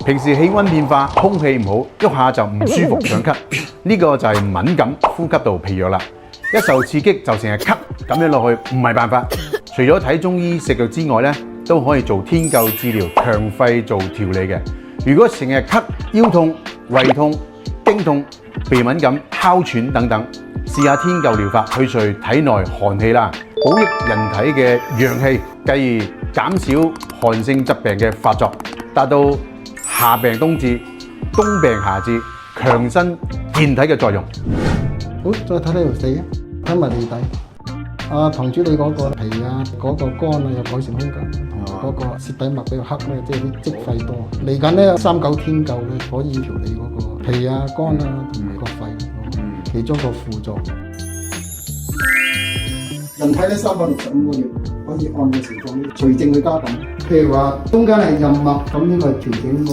平時氣温變化，空氣唔好，喐下就唔舒服想咳，呢個就係敏感呼吸道疲弱啦。一受刺激就成日咳，咁樣落去唔係辦法。除咗睇中醫食藥之外咧，都可以做天灸治療，強肺做調理嘅。如果成日咳、腰痛、胃痛、經痛、鼻敏感、哮喘等等，試下天灸療法去除體內寒氣啦，補益人體嘅陽氣，繼而減少寒性疾病嘅發作，達到夏病冬治、冬病夏治、強身健體嘅作用。好，再睇呢條四啊，睇埋脷底。堂主你嗰個皮啊，嗰、個肝啊有改善空間，同埋嗰個舌底脈比較黑咧，即係啲積肺多。嚟緊咧39天灸咧，可以調理嗰個脾啊、肝啊同埋個肺，其中個輔助。人體咧365個月可以按照情況隨症去加減。譬如話中間係任脈，咁呢個調整